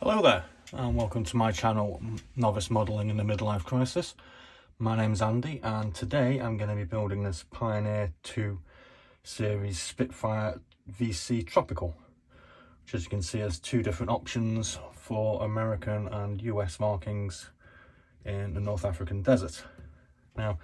Hello there and welcome to my channel, Novice Modelling in the Midlife Crisis. My name's Andy and today I'm going to be building this Pioneer 2 series Spitfire VC Tropical, which as you can see has two different options for American and US markings in the North African desert. Now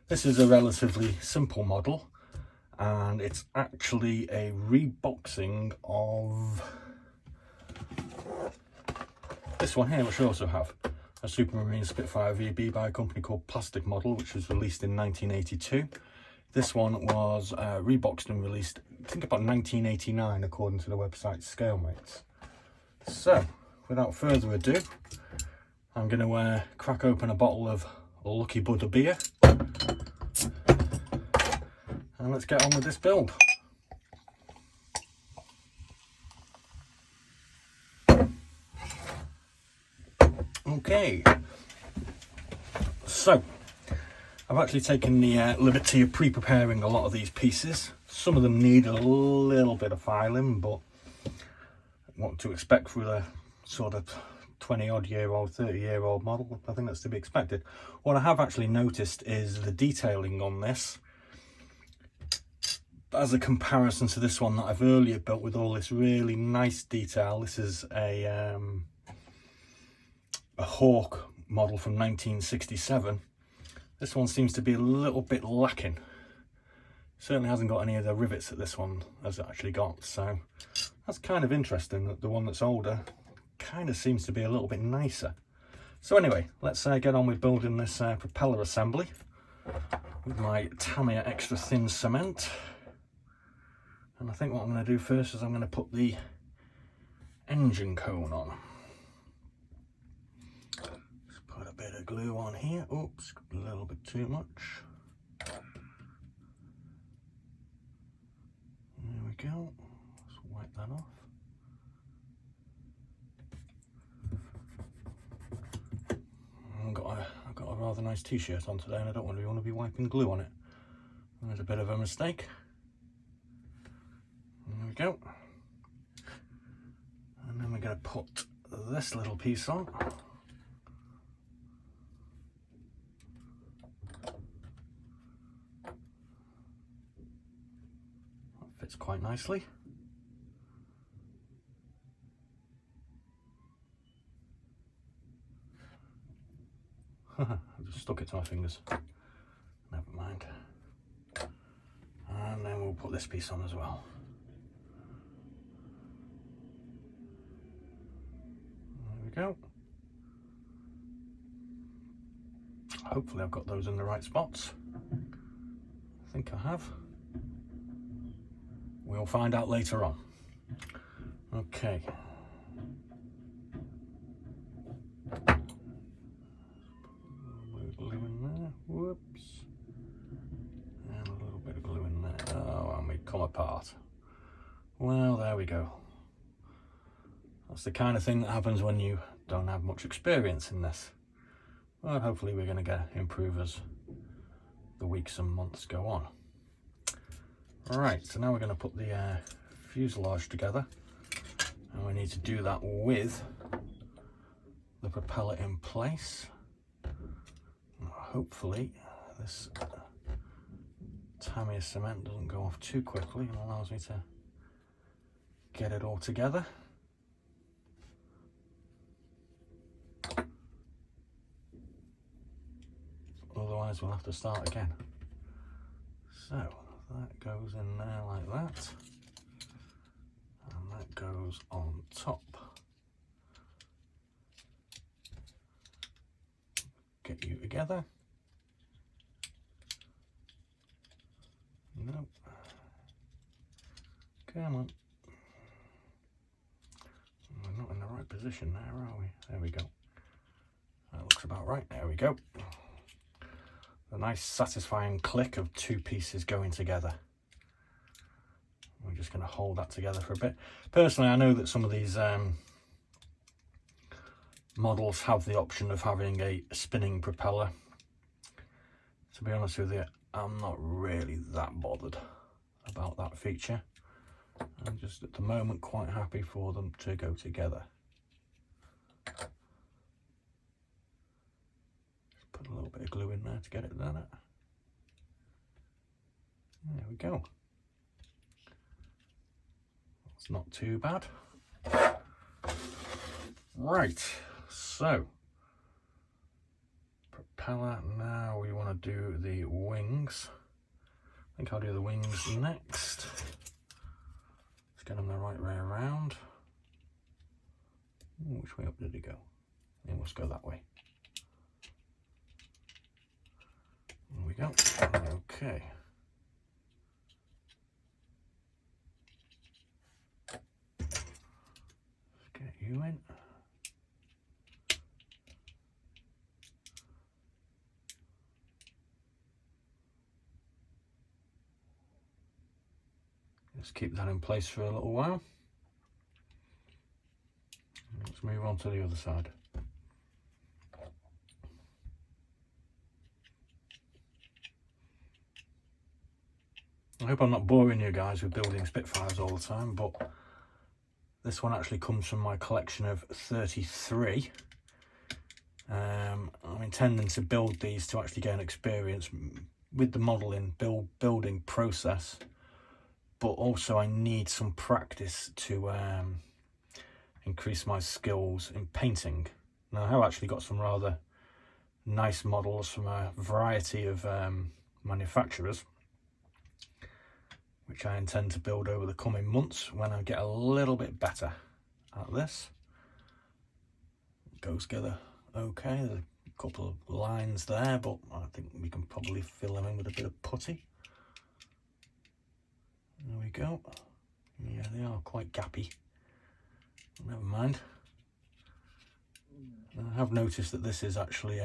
this is a relatively simple model and it's actually a reboxing of this one here, which I also have, a Supermarine Spitfire VB by a company called Plastic Model, which was released in 1982. This one was reboxed and released, I think, about 1989, according to the website ScaleMates. So, without further ado, I'm going to crack open a bottle of Lucky Buddha beer, and let's get on with this build. Okay, so I've actually taken the liberty of pre-preparing a lot of these pieces. Some of them need a little bit of filing, but what to expect for a sort of 20-odd-year-old, 30-year-old model, I think that's to be expected. What I have actually noticed is the detailing on this, as a comparison to this one that I've earlier built with all this really nice detail. This is a Hawk model from 1967. This one seems to be a little bit lacking. Certainly hasn't got any of the rivets that this one has actually got, so that's kind of interesting that the one that's older kind of seems to be a little bit nicer. So anyway, let's get on with building this propeller assembly with my TAMIYA extra thin cement. And I think what I'm going to do first is I'm going to put the engine cone on. Put a bit of glue on here. Oops, a little bit too much. There we go. Let's wipe that off. I've got a rather nice t-shirt on today and I don't really want to be wiping glue on it. There's a bit of a mistake. There we go. And then we're going to put this little piece on. Fits quite nicely. I just stuck it to my fingers. Never mind. And then we'll put this piece on as well. There we go. Hopefully I've got those in the right spots. I think I have. We'll find out later on. Okay. Put a little bit of glue in there. Whoops. And a little bit of glue in there. Oh, and we come apart. Well, there we go. That's the kind of thing that happens when you don't have much experience in this. Well, hopefully we're going to get improve as the weeks and months go on. Alright, so now we're going to put the fuselage together, and we need to do that with the propeller in place. Hopefully this TAMIYA cement doesn't go off too quickly and allows me to get it all together. Otherwise we'll have to start again. So that goes in there like that, and that goes on top. Get you together. Nope. Come on. We're not in the right position there, are we? There we go. That looks about right. There we go. A nice satisfying click of two pieces going together. We're just going to hold that together for a bit. Personally, I know that some of these models have the option of having a spinning propeller. To be honest with you, I'm not really that bothered about that feature. I'm just at the moment quite happy for them to go together. bit of glue in there to get it done. There we go. It's not too bad. Right, so propeller. Now we want to do the wings. I think I'll do the wings next. Let's get them the right way around. Ooh, which way up did it go? It must go that way. There we go. Okay. Let's get you in. Let's keep that in place for a little while. Let's move on to the other side. I hope I'm not boring you guys with building Spitfires all the time, but this one actually comes from my collection of 33. I'm intending to build these to actually gain experience with the modelling, building process, but also I need some practice to increase my skills in painting. Now I have actually got some rather nice models from a variety of manufacturers, which I intend to build over the coming months when I get a little bit better at this. It goes together okay. There's a couple of lines there, but I think we can probably fill them in with a bit of putty. There we go. Yeah, they are quite gappy. Never mind. I have noticed that this is actually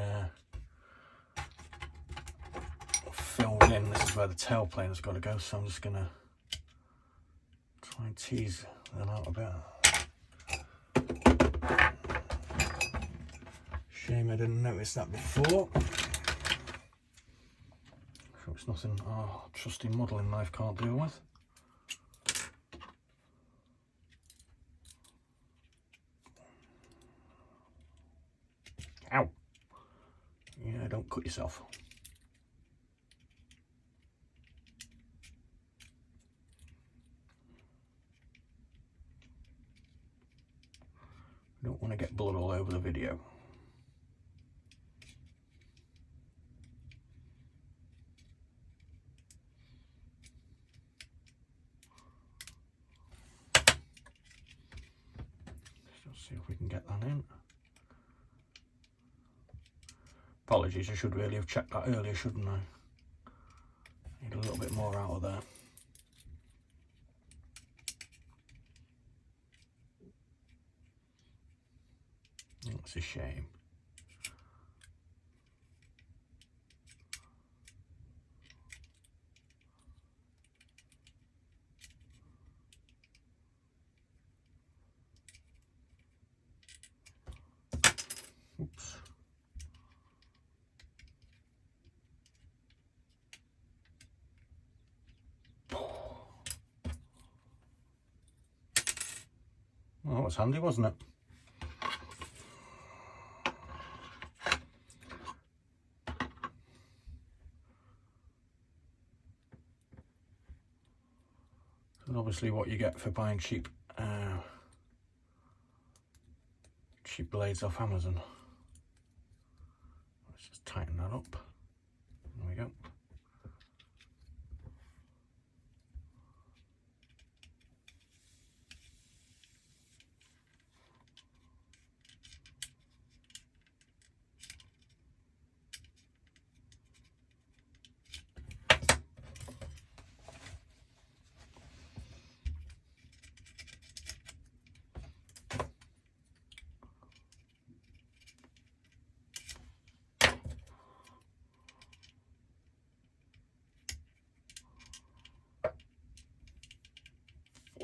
filled in. This is where the tailplane has got to go, so I'm just going to try and tease that out a bit. Shame I didn't notice that before. Sure, it's nothing our trusty modelling knife can't deal with. Ow! Yeah, don't cut yourself. Don't want to get blood all over the video. Let's see if we can get that in. Apologies, I should really have checked that earlier, shouldn't I? Need a little bit more out of there. That's a shame. Oops. Well, that was handy, wasn't it? And obviously what you get for buying cheap blades off Amazon. Let's just tighten that up. There we go.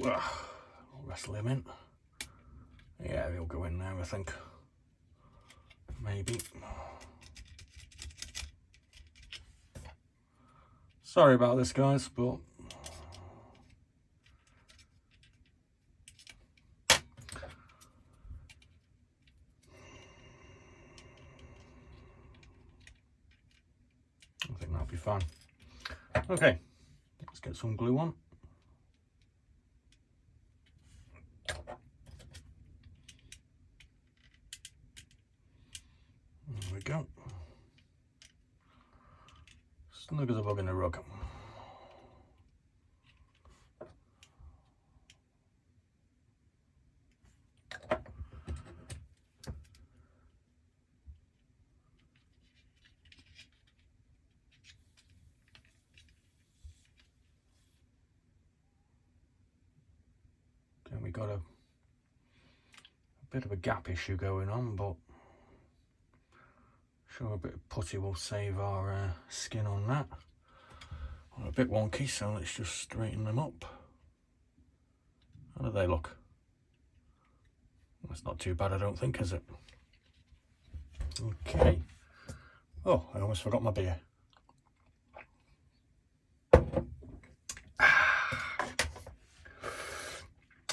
I'll wrestle him in. Yeah, he'll go in there, I think. Maybe. Sorry about this, guys, but that'll be fine. Okay, let's get some glue on. There we go. Snug as a bug in a rug. Okay, we got a bit of a gap issue going on, but sure a bit of putty will save our skin on that. Well, a bit wonky, so let's just straighten them up. How do they look? That's not too bad, I don't think, is it? Okay. Oh, I almost forgot my beer.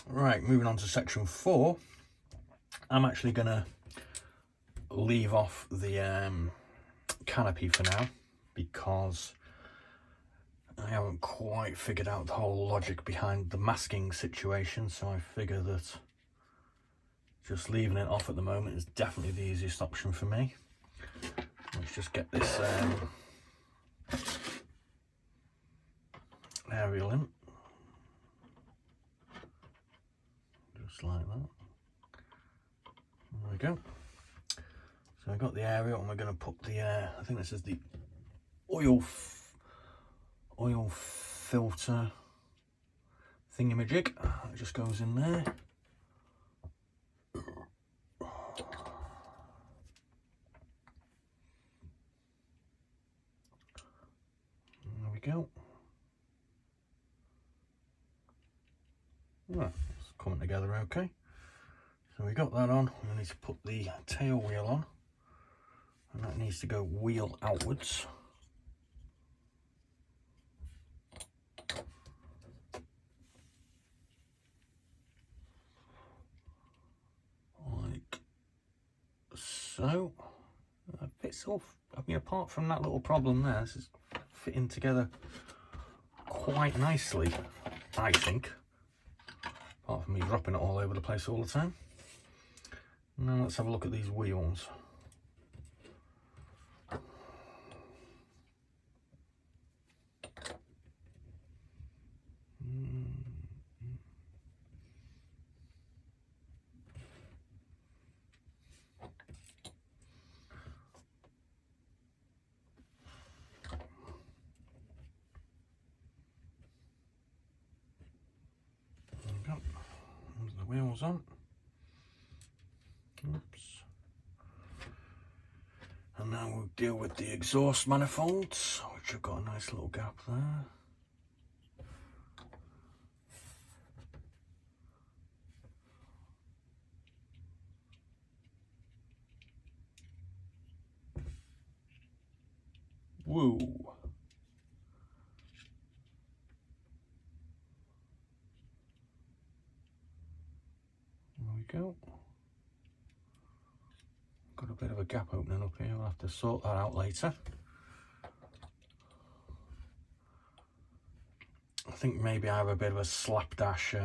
Right, moving on to section 4. I'm actually going to leave off the canopy for now because I haven't quite figured out the whole logic behind the masking situation, so I figure that just leaving it off at the moment is definitely the easiest option for me. Let's just get this aerial in, just like that. There we go. So I got the aerial, and we're going to put the I think this is the oil filter thingamajig. It just goes in there. There we go. Right, it's coming together okay. So we got that on. We need to put the tail wheel on, and that needs to go wheel outwards. Like so. That fits off. I mean, apart from that little problem there, this is fitting together quite nicely, I think. Apart from me dropping it all over the place all the time. Now let's have a look at these wheels. There's the wheels on. Oops. And now we'll deal with the exhaust manifolds, which have got a nice little gap there. Woo! There we go. Got a bit of a gap opening up here, we'll have to sort that out later. I think maybe I have a bit of a slapdash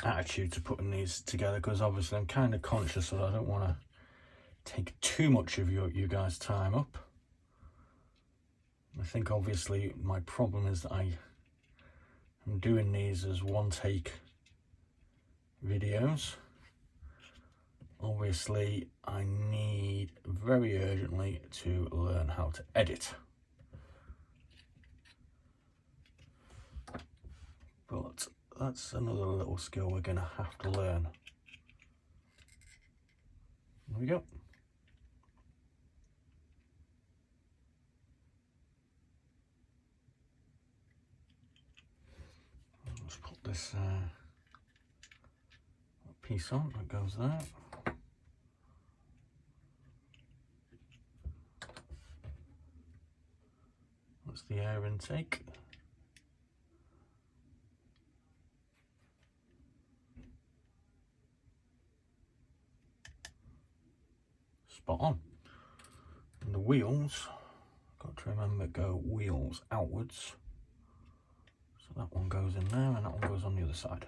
attitude to putting these together, because obviously I'm kind of conscious that I don't want to take too much of you guys' time up. I think obviously my problem is that I am doing these as one take videos. Obviously I need very urgently to learn how to edit, but that's another little skill we're gonna have to learn. There we go. Let's put this piece on, that goes there. That's the air intake. Spot on. And the wheels to remember, go wheels outwards. So that one goes in there and that one goes on the other side.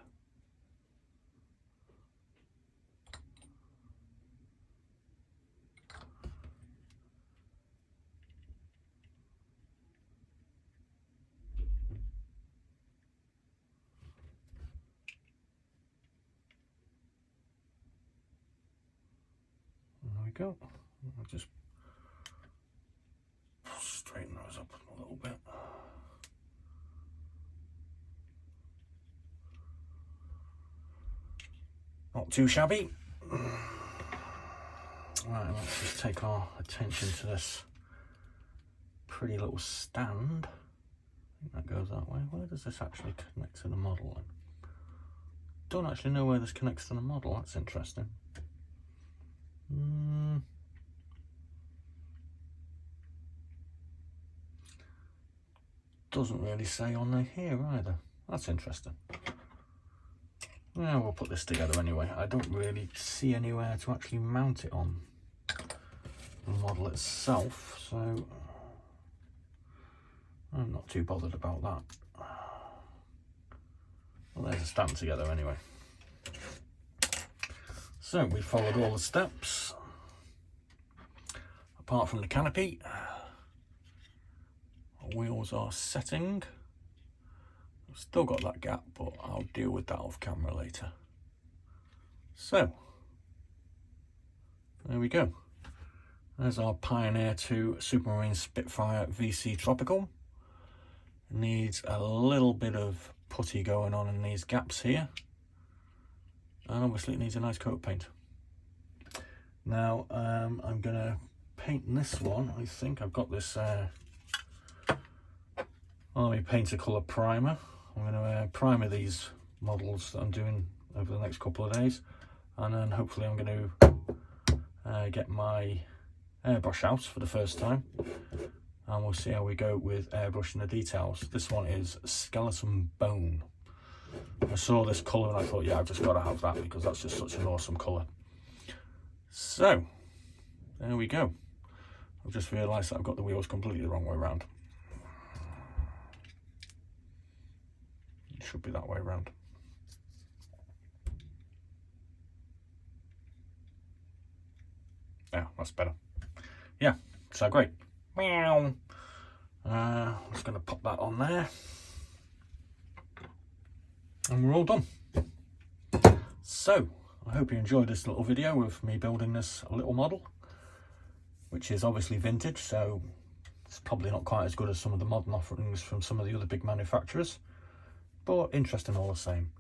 There we go. I'll just straighten those up a little bit. Not too shabby. Right, let's just take our attention to this pretty little stand. I think that goes that way. Where does this actually connect to the model then? Don't actually know where this connects to the model. That's interesting. Doesn't really say on here either. That's interesting. Yeah, we'll put this together anyway. I don't really see anywhere to actually mount it on the model itself, so I'm not too bothered about that. Well, there's a stand together anyway. So we followed all the steps, apart from the canopy. Our wheels are setting. I've still got that gap, but I'll deal with that off camera later. So, there we go. There's our Pioneer 2 Supermarine Spitfire VC Tropical. It needs a little bit of putty going on in these gaps here. And obviously it needs a nice coat of paint. Now, I'm going to paint this one. I think I've got this Army Painter Colour Primer. I'm going to primer these models that I'm doing over the next couple of days, and then hopefully I'm going to get my airbrush out for the first time, and we'll see how we go with airbrushing the details. This one is Skeleton Bone. I saw this colour and I thought, yeah, I've just got to have that because that's just such an awesome colour. So, there we go. I've just realised that I've got the wheels completely the wrong way around. Should be that way around. Yeah, that's better. Yeah, so great. Meow. I'm just going to pop that on there. And we're all done. So, I hope you enjoyed this little video of me building this little model, which is obviously vintage, so it's probably not quite as good as some of the modern offerings from some of the other big manufacturers, but interesting all the same.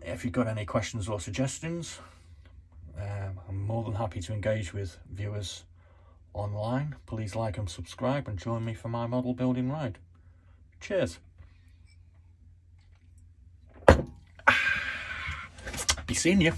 If you've got any questions or suggestions, I'm more than happy to engage with viewers online. Please like and subscribe and join me for my model building ride. Cheers. Be seeing you.